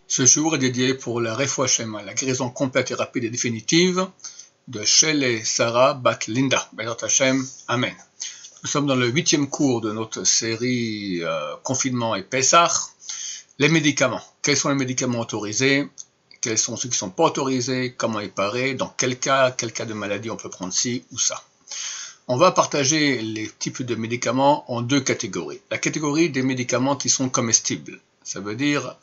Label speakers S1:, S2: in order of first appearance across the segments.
S1: Ce jour est dédié pour la Refoua Shema, la guérison complète et rapide et définitive de Shele Sarah Bat Linda. Bezrat Hashem, Amen. Nous sommes dans le 8e cours de notre série Confinement et Pessah. Les médicaments. Quels sont les médicaments autorisés? Quels sont ceux qui ne sont pas autorisés? Comment y paraît? Dans quel cas de maladie on peut prendre ci ou ça? On va partager les types de médicaments en deux catégories. La catégorie des médicaments qui sont comestibles. Ça veut dire,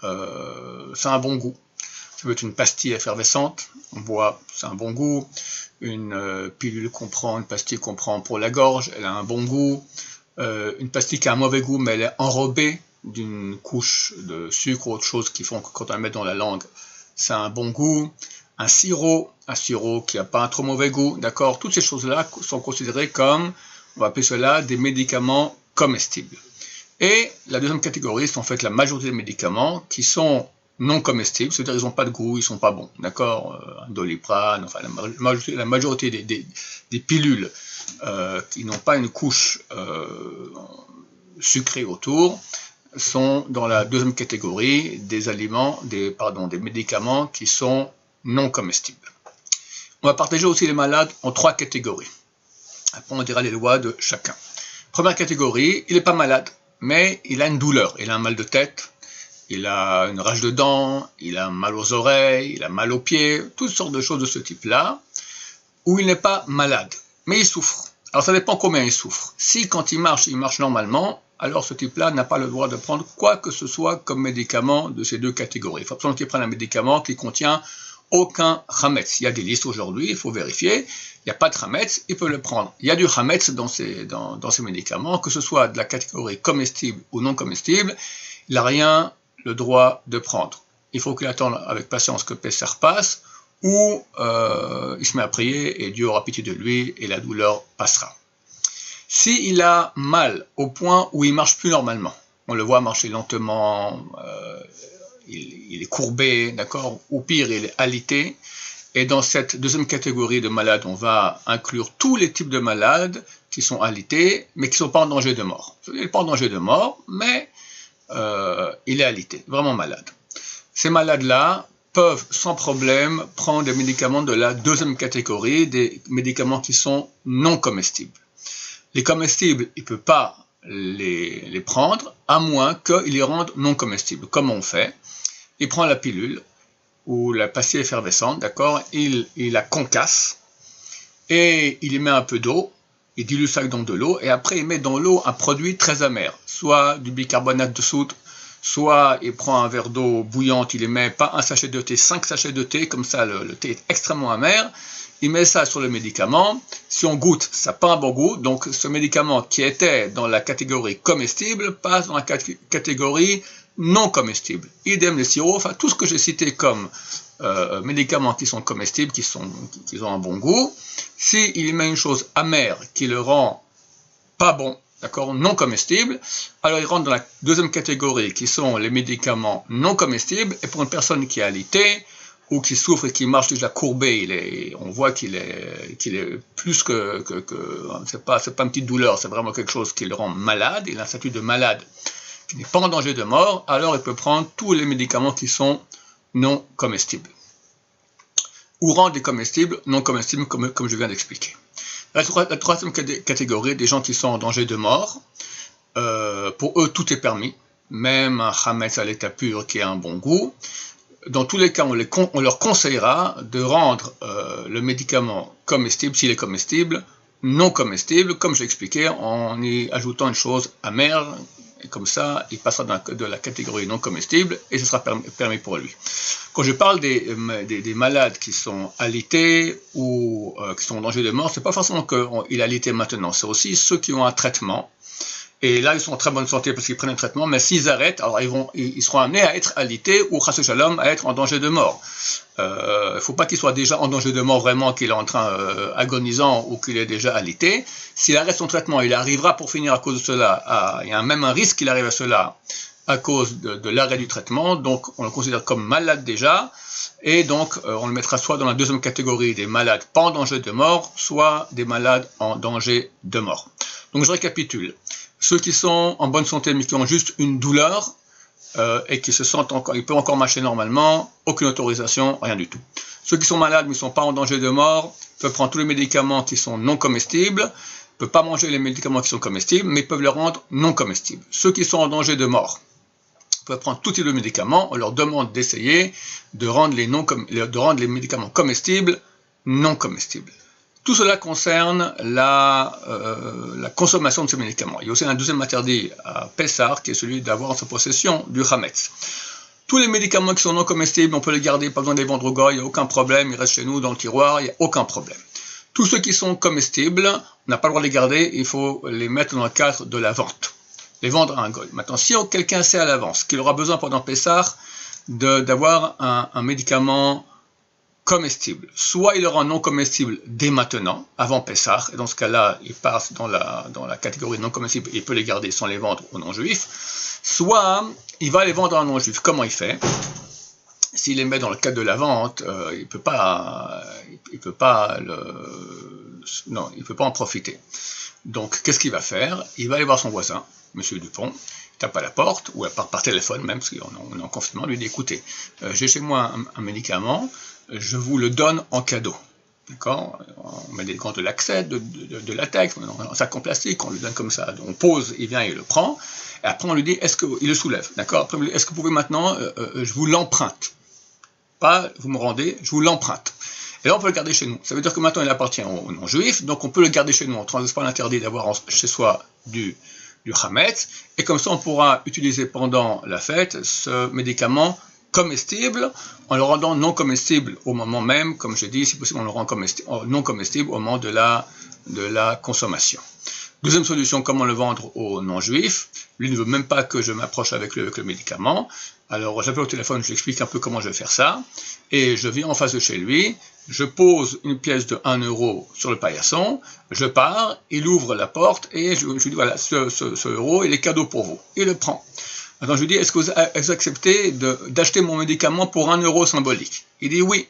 S1: ça a un bon goût. Ça peut être une pastille effervescente, on boit, c'est un bon goût. Une pilule qu'on prend, une pastille qu'on prend pour la gorge, elle a un bon goût. Une pastille qui a un mauvais goût, mais elle est enrobée d'une couche de sucre ou autre chose qui font que quand on la met dans la langue, ça a un bon goût. Un sirop qui n'a pas un trop mauvais goût, d'accord? Toutes ces choses-là sont considérées comme, on va appeler cela, des médicaments comestibles. Et la deuxième catégorie, c'est en fait la majorité des médicaments qui sont non comestibles, c'est-à-dire qu'ils n'ont pas de goût, ils ne sont pas bons, d'accord? Un Doliprane, enfin la majorité des pilules qui n'ont pas une couche sucrée autour sont dans la deuxième catégorie des des médicaments qui sont non comestibles. On va partager aussi les malades en trois catégories. Après, on dira les lois de chacun. Première catégorie, il n'est pas malade, mais il a une douleur, il a un mal de tête, il a une rage de dents, il a mal aux oreilles, il a mal aux pieds, toutes sortes de choses de ce type-là, où il n'est pas malade, mais il souffre. Alors ça dépend combien il souffre. Si quand il marche normalement, alors ce type-là n'a pas le droit de prendre quoi que ce soit comme médicament de ces deux catégories. Il faut absolument qu'il prenne un médicament qui contient aucun Hametz. Il y a des listes aujourd'hui, il faut vérifier. Il n'y a pas de Hametz, il peut le prendre. Il y a du Hametz dans ces médicaments, que ce soit de la catégorie comestible ou non comestible, il n'a rien le droit de prendre. Il faut qu'il attende avec patience que Pessah passe, ou il se met à prier et Dieu aura pitié de lui et la douleur passera. S'il a mal au point où il ne marche plus normalement, on le voit marcher lentement, il est courbé, d'accord, ou pire, il est alité. Et dans cette deuxième catégorie de malades, on va inclure tous les types de malades qui sont alités, mais qui ne sont pas en danger de mort. Il n'est pas en danger de mort, mais il est alité, vraiment malade. Ces malades-là peuvent sans problème prendre des médicaments de la deuxième catégorie, des médicaments qui sont non comestibles. Les comestibles, il ne peut pas les prendre, à moins qu'ils les rendent non comestibles. Comment on fait? Il prend la pilule ou la pastille effervescente, d'accord, il la concasse et il y met un peu d'eau, il dilue ça dans de l'eau et après il met dans l'eau un produit très amer, soit du bicarbonate de soude, soit il prend un verre d'eau bouillante, il y met pas un sachet de thé, 5 sachets de thé, comme ça le thé est extrêmement amer, il met ça sur le médicament, si on goûte, ça n'a pas un bon goût, donc ce médicament qui était dans la catégorie comestible passe dans la catégorie non comestibles. Idem les sirops, enfin tout ce que j'ai cité comme médicaments qui sont comestibles, qui ont un bon goût, s'il y met une chose amère qui le rend pas bon, d'accord, non comestible, alors il rentre dans la deuxième catégorie qui sont les médicaments non comestibles, et pour une personne qui est alitée, ou qui souffre et qui marche déjà courbé, on voit qu'il est plus que c'est pas une petite douleur, c'est vraiment quelque chose qui le rend malade, il a un statut de malade qui n'est pas en danger de mort, alors il peut prendre tous les médicaments qui sont non comestibles. Ou rendre des comestibles non comestibles, comme je viens d'expliquer. La troisième catégorie, des gens qui sont en danger de mort, pour eux tout est permis, même un Hametz à l'état pur qui a un bon goût. Dans tous les cas, on leur conseillera de rendre le médicament comestible, s'il est comestible, non comestible, comme j'ai expliqué, en y ajoutant une chose amère, et comme ça, il passera de la catégorie non comestible, et ce sera permis pour lui. Quand je parle des malades qui sont alités ou qui sont en danger de mort, c'est pas forcément qu'il est alité maintenant, c'est aussi ceux qui ont un traitement. Et là, ils sont en très bonne santé parce qu'ils prennent un traitement, mais s'ils arrêtent, alors ils seront amenés à être alités ou, chas shalom, à être en danger de mort. Il ne faut pas qu'il soit déjà en danger de mort vraiment, qu'il est en train agonisant ou qu'il est déjà alité. S'il arrête son traitement, il arrivera pour finir à cause de cela, il y a même un risque qu'il arrive à cela à cause de l'arrêt du traitement, donc on le considère comme malade déjà, et donc on le mettra soit dans la deuxième catégorie des malades pas en danger de mort, soit des malades en danger de mort. Donc je récapitule. Ceux qui sont en bonne santé mais qui ont juste une douleur et qui se sentent encore, ils peuvent encore marcher normalement, aucune autorisation, rien du tout. Ceux qui sont malades mais ne sont pas en danger de mort peuvent prendre tous les médicaments qui sont non comestibles, ne peuvent pas manger les médicaments qui sont comestibles, mais peuvent les rendre non comestibles. Ceux qui sont en danger de mort peuvent prendre tout type de médicaments, on leur demande d'essayer de rendre les médicaments comestibles non comestibles. Tout cela concerne la consommation de ces médicaments. Il y a aussi un deuxième interdit à Pessah, qui est celui d'avoir en sa possession du Hametz. Tous les médicaments qui sont non comestibles, on peut les garder, pas besoin de les vendre au goy, il n'y a aucun problème, ils restent chez nous dans le tiroir, il n'y a aucun problème. Tous ceux qui sont comestibles, on n'a pas le droit de les garder, il faut les mettre dans le cadre de la vente, les vendre à un goy. Maintenant, si quelqu'un sait à l'avance qu'il aura besoin pendant Pessah d'avoir un médicament comestible, soit il le rend non comestible dès maintenant, avant Pessah, et dans ce cas-là, il passe dans la catégorie non comestible, il peut les garder sans les vendre aux non-juifs, soit il va les vendre à un non-juif. Comment il fait? S'il les met dans le cadre de la vente, il peut pas en profiter. Donc, qu'est-ce qu'il va faire? Il va aller voir son voisin, Monsieur Dupont, il tape à la porte, ou par téléphone même, parce qu'on est en confinement, lui dit, écoutez, j'ai chez moi un médicament, je vous le donne en cadeau. D'accord? On met des gants de latex, de latex, un sac en plastique, on lui donne comme ça, on pose, il vient, il le prend, et après on lui dit, il le soulève, d'accord? Après, est-ce que vous pouvez maintenant, je vous l'emprunte? Pas, vous me rendez, je vous l'emprunte. Et là, on peut le garder chez nous. Ça veut dire que maintenant, il appartient aux non-juifs, donc on peut le garder chez nous. On ne transgresse pas l'interdit d'avoir chez soi du Hametz, et comme ça, on pourra utiliser pendant la fête ce médicament comestible, en le rendant non comestible au moment même, comme je dis, si possible, on le rend non comestible au moment de la consommation. Deuxième solution, comment le vendre aux non-juifs? Lui ne veut même pas que je m'approche avec le médicament. Alors, j'appelle au téléphone, je lui explique un peu comment je vais faire ça, et je viens en face de chez lui, je pose une pièce de 1 euro sur le paillasson, je pars, il ouvre la porte, et je lui dis, voilà, ce euro, il est cadeau pour vous. Il le prend. Maintenant, je lui dis, est-ce que vous acceptez d'acheter mon médicament pour 1 euro symbolique? Il dit oui.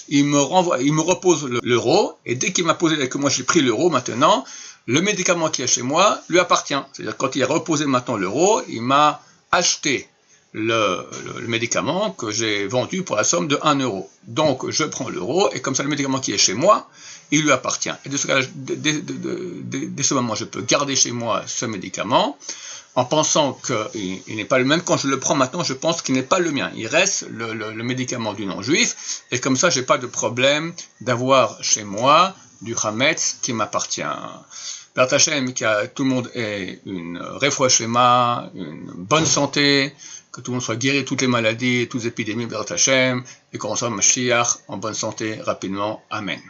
S1: Il me repose l'euro, et dès qu'il m'a posé, que moi j'ai pris l'euro maintenant, le médicament qui est chez moi lui appartient. C'est-à-dire, quand il a reposé maintenant l'euro, il m'a acheté le médicament que j'ai vendu pour la somme de 1 euro. Donc, je prends l'euro, et comme ça, le médicament qui est chez moi, il lui appartient. Et dès ce moment, je peux garder chez moi ce médicament, en pensant qu'il n'est pas le même. Quand je le prends maintenant, je pense qu'il n'est pas le mien. Il reste le médicament du non-juif, et comme ça, je n'ai pas de problème d'avoir chez moi du Hametz qui m'appartient. B'ezrat Hashem, que tout le monde ait une réfoua shlema, une bonne santé, que tout le monde soit guéri de toutes les maladies, toutes les épidémies, B'ezrat Hashem, et qu'on reçoive Mashiach en bonne santé rapidement. Amen.